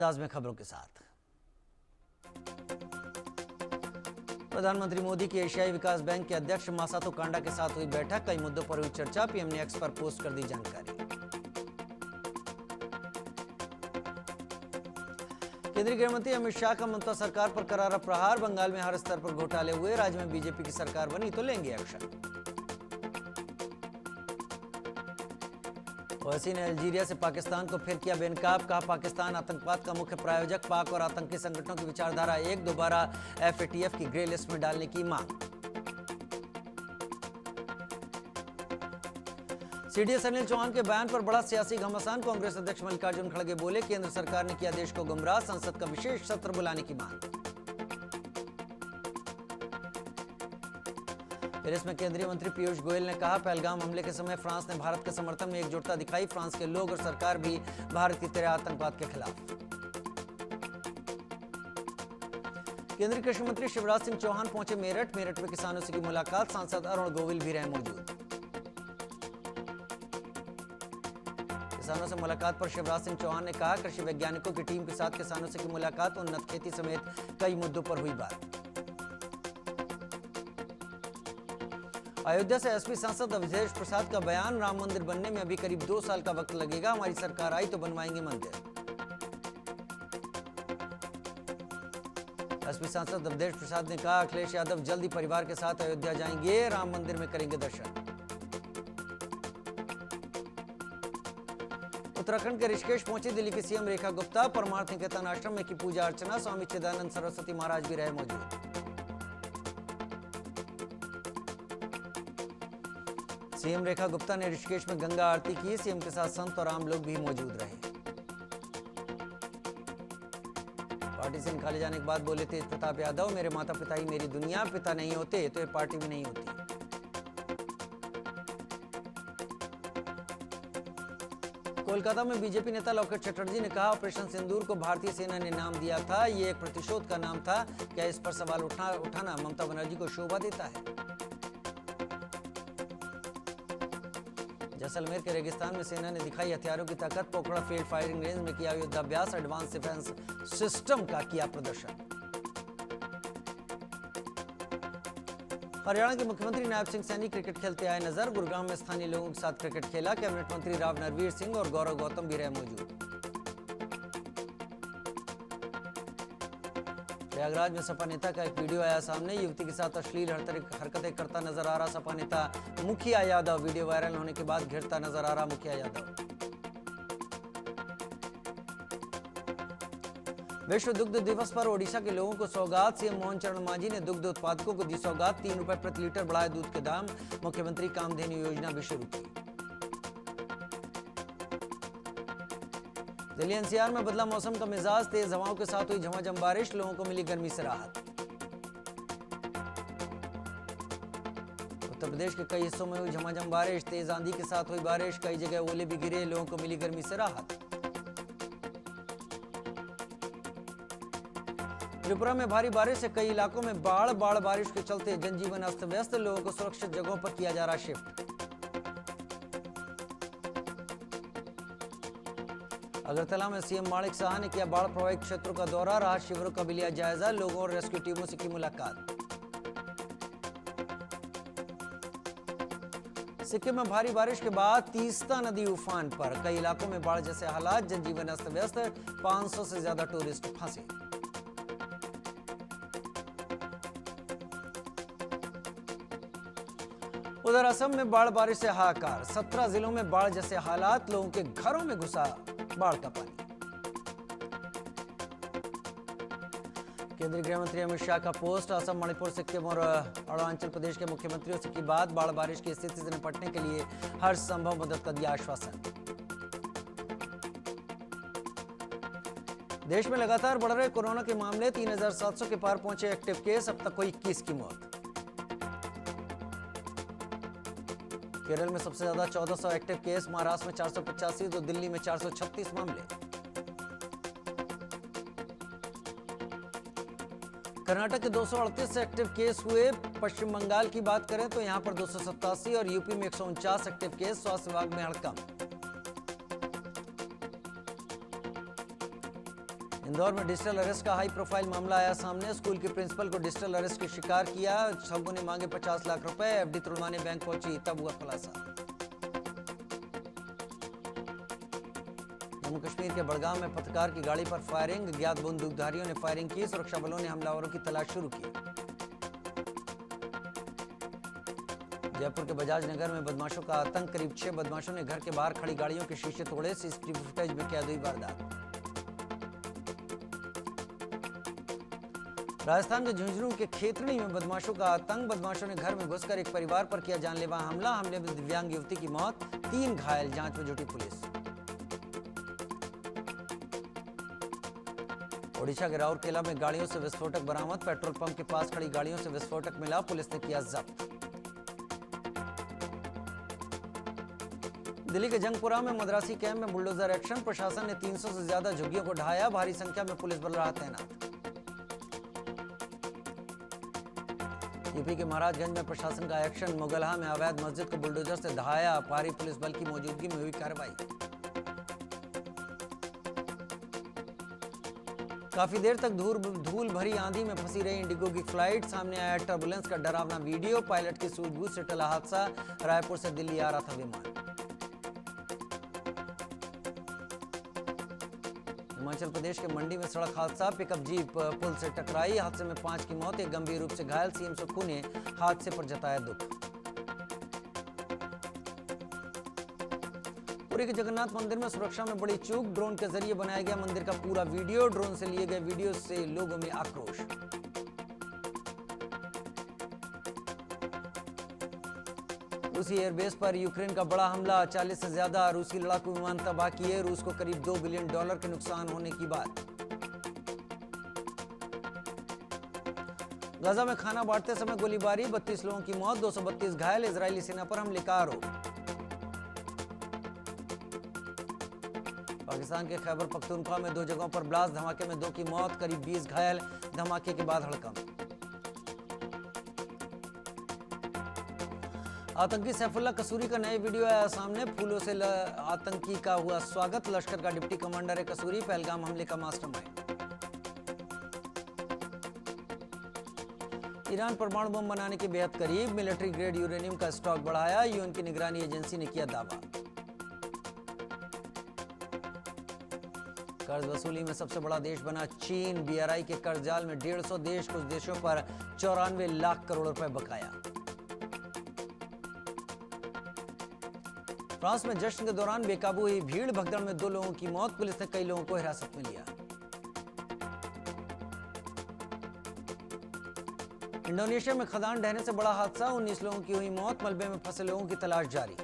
अंदाज में खबरों के साथ प्रधानमंत्री मोदी की एशियाई विकास बैंक के अध्यक्ष मासातो कांडा के साथ हुई बैठक। कई मुद्दों पर हुई चर्चा। पीएम ने एक्स पर पोस्ट कर दी जानकारी। केंद्रीय गृह मंत्री अमित शाह का ममता सरकार पर करारा प्रहार। बंगाल में हर स्तर पर घोटाले हुए, राज्य में बीजेपी की सरकार बनी तो लेंगे एक्शन। ओवैसी ने अल्जीरिया से पाकिस्तान को फिर किया बेनकाब। कहा पाकिस्तान आतंकवाद का मुख्य प्रायोजक। पाक और आतंकी संगठनों की विचारधारा एक, दोबारा एफएटीएफ की ग्रे लिस्ट में डालने की मांग। सीडीएस अनिल चौहान के बयान पर बड़ा सियासी घमासान। कांग्रेस अध्यक्ष मल्लिकार्जुन खड़गे बोले केंद्र सरकार ने किया देश को गुमराह, संसद का विशेष सत्र बुलाने की मांग। फिर इसमें केंद्रीय मंत्री पीयूष गोयल ने कहा पहलगाम हमले के समय फ्रांस ने भारत के समर्थन में एकजुटता दिखाई। फ्रांस के लोग और सरकार भी भारत की तरह आतंकवाद के खिलाफ। केंद्रीय कृषि मंत्री शिवराज सिंह चौहान पहुंचे मेरठ में किसानों से की मुलाकात। सांसद अरुण गोविल भी रहे मौजूद। किसानों से मुलाकात पर शिवराज सिंह चौहान ने कहा कृषि वैज्ञानिकों की टीम के साथ किसानों से की मुलाकात। उन्नत खेती समेत कई मुद्दों पर हुई बात। अयोध्या से एसपी सांसद अवधेश प्रसाद का बयान। राम मंदिर बनने में अभी करीब 2 साल का वक्त लगेगा। हमारी सरकार आई तो बनवाएंगे मंदिर। एसपी सांसद अवधेश प्रसाद ने कहा अखिलेश यादव जल्द ही परिवार के साथ अयोध्या जाएंगे, राम मंदिर में करेंगे दर्शन। उत्तराखंड के ऋषिकेश पहुंची दिल्ली की सीएम रेखा गुप्ता। परमार्थ निकेतन आश्रम में की पूजा अर्चना। स्वामी चिदानंद सरस्वती महाराज भी रहे मौजूद। सीएम रेखा गुप्ता ने ऋषिकेश में गंगा आरती की। सीएम के साथ संत और आम लोग भी मौजूद रहे। पार्टी से निकाले जाने के बाद बोले तेज प्रताप यादव मेरे माता पिता ही मेरी दुनिया, पिता नहीं होते तो ये पार्टी भी नहीं होती। कोलकाता में बीजेपी नेता लॉकेट चटर्जी ने कहा ऑपरेशन सिंदूर को भारतीय सेना ने नाम दिया था, ये एक प्रतिशोध का नाम था। क्या इस पर सवाल उठाना ममता बनर्जी को शोभा देता है? जैसलमेर के रेगिस्तान में सेना ने दिखाई हथियारों की ताकत। पोखरा फील्ड फायरिंग रेंज में किया युद्धाभ्यास। एडवांस डिफेंस सिस्टम का किया प्रदर्शन। हरियाणा के मुख्यमंत्री नायब सिंह सैनी क्रिकेट खेलते आए नजर। गुरुग्राम में स्थानीय लोगों के साथ क्रिकेट खेला। कैबिनेट मंत्री राव नरवीर सिंह और गौरव गौतम भी रहे मौजूद। प्रयागराज में सपा नेता का एक वीडियो आया सामने। युवती के साथ अश्लील हरकतें करता नजर आ रहा सपा नेता मुखिया यादव। वीडियो वायरल होने के बाद घिरता नजर आ रहा मुखिया यादव। विश्व दुग्ध दिवस पर ओडिशा के लोगों को सौगात। सीएम मोहन चरण मांझी ने दुग्ध उत्पादकों को दी सौगात। 3 रुपए प्रति लीटर बढ़ाए दूध के दाम। मुख्यमंत्री कामधेनु योजना भी शुरू की। दिल्ली एनसीआर में बदला मौसम का मिजाज। तेज हवाओं के साथ हुई झमाझम बारिश। लोगों को मिली गर्मी से राहत। उत्तर प्रदेश के कई हिस्सों में हुई झमाझम बारिश। तेज आंधी के साथ हुई बारिश। कई जगह ओले भी गिरे। लोगों को मिली गर्मी से राहत। त्रिपुरा में भारी बारिश से कई इलाकों में बाढ़ बारिश के चलते जनजीवन अस्त व्यस्त। लोगों को सुरक्षित जगहों पर किया जा रहा शिफ्ट। अगरतला में सीएम माणिक साहा ने किया बाढ़ प्रभावित क्षेत्रों का दौरा। राहत शिविरों का भी लिया जायजा। लोगों और रेस्क्यू टीमों से की मुलाकात। सिक्किम में भारी बारिश के बाद तीस्ता नदी उफान पर। कई इलाकों में बाढ़ जैसे हालात। जनजीवन अस्त व्यस्त। 500 से ज्यादा टूरिस्ट फंसे। उधर असम में बाढ़ बारिश से हाहाकार। 17 जिलों में बाढ़ जैसे हालात। लोगों के घरों में घुसा बाढ़ का पानी। केंद्रीय गृह मंत्री अमित शाह का पोस्ट। असम, मणिपुर, सिक्किम और अरुणाचल प्रदेश के मुख्यमंत्रियों से की बात। बाढ़ बारिश की स्थिति से निपटने के लिए हर संभव मदद का दिया आश्वासन। देश में लगातार बढ़ रहे कोरोना के मामले। 3700 के पार पहुंचे एक्टिव केस। अब तक कोई 21 की मौत। केरल में सबसे ज्यादा 1400 एक्टिव केस। महाराष्ट्र में 485 तो दिल्ली में 436 मामले। कर्नाटक के 238 एक्टिव केस हुए। पश्चिम बंगाल की बात करें तो यहां पर 287 और यूपी में 149 एक्टिव केस। स्वास्थ्य विभाग में हड़कंप। इंदौर में डिजिटल अरेस्ट का हाई प्रोफाइल मामला आया सामने। स्कूल के प्रिंसिपल को डिजिटल अरेस्ट के शिकार किया। ठगों ने मांगे 50 लाख रुपए। एफडी तुड़वाने बैंक पहुंची, तब हुआ खुलासा। जम्मू कश्मीर के बड़गाम में पत्रकार की गाड़ी पर फायरिंग। अज्ञात बंदूकधारियों ने फायरिंग की। सुरक्षा बलों ने हमलावरों की तलाश शुरू की। जयपुर के बजाज नगर में बदमाशों का आतंक। करीब 6 बदमाशों ने घर के बाहर खड़ी गाड़ियों के शीशे तोड़े। सीसीटीवी फुटेज में कैद हुई वारदात। राजस्थान के झुंझुनू के खेतड़ी में बदमाशों का आतंक। बदमाशों ने घर में घुसकर एक परिवार पर किया जानलेवा हमला। हमले में दिव्यांग युवती की मौत, 3 घायल। जांच में जुटी पुलिस। ओडिशा के राउरकेला में गाड़ियों से विस्फोटक बरामद। पेट्रोल पंप के पास खड़ी गाड़ियों से विस्फोटक मिला, पुलिस ने किया जब्त। दिल्ली के जंगपुरा में मद्रासी कैंप में बुलडोजर एक्शन। प्रशासन ने 300 से ज्यादा झुग्गियों को ढहाया। भारी संख्या में पुलिस बल रहा तैनात। यूपी के महाराजगंज में प्रशासन का एक्शन। मुगलहा में अवैध मस्जिद को बुलडोजर से ढहाया। भारी पुलिस बल की मौजूदगी में हुई कार्रवाई। काफी देर तक धूल भरी आंधी में फंसी रही इंडिगो की फ्लाइट। सामने आया टर्बुलेंस का डरावना वीडियो। पायलट की सूझबूझ से टला हादसा। रायपुर से दिल्ली आ रहा था विमान। हिमाचल प्रदेश के मंडी में सड़क हादसा। पिकअप जीप पुल से टकराई। हादसे में 5 की मौत, एक गंभीर रूप से घायल। सीएम सुक्खू ने हादसे पर जताया दुख। पुरी के जगन्नाथ मंदिर में सुरक्षा में बड़ी चूक। ड्रोन के जरिए बनाया गया मंदिर का पूरा वीडियो। ड्रोन से लिए गए वीडियो से लोगों में आक्रोश। रूसी एयरबेस पर यूक्रेन का बड़ा हमला। 40 से ज्यादा रूसी लड़ाकू विमान तबाह किए। रूस को करीब $2 बिलियन के नुकसान होने की बात। गाजा में खाना बांटते समय गोलीबारी। 32 लोगों की मौत, 232 घायल। इजरायली सेना पर हमले का आरोप। पाकिस्तान के खैबर पख्तूनख्वा में 2 जगहों पर ब्लास्ट। धमाके में 2 की मौत, करीब 20 घायल। धमाके के बाद हड़कंप। आतंकी सैफुल्लाह कसूरी का नए वीडियो आया सामने। फूलों से आतंकी का हुआ स्वागत। लश्कर का डिप्टी कमांडर है कसूरी। पहलगाम हमले का मास्टरमाइंड। ईरान परमाणु बम बनाने के बेहद करीब। मिलिट्री ग्रेड यूरेनियम का स्टॉक बढ़ाया। यूएन की निगरानी एजेंसी ने किया दावा। कर्ज वसूली में सबसे बड़ा देश बना चीन। बीआरआई के कर्ज जाल में 150 देश। कुछ देशों पर 94 लाख करोड़ रुपए बकाया। फ्रांस में जश्न के दौरान बेकाबू हुई भीड़। भगदड़ में 2 लोगों की मौत। पुलिस ने कई लोगों को हिरासत में लिया। इंडोनेशिया में खदान ढहने से बड़ा हादसा। 19 लोगों की हुई मौत। मलबे में फंसे लोगों की तलाश जारी।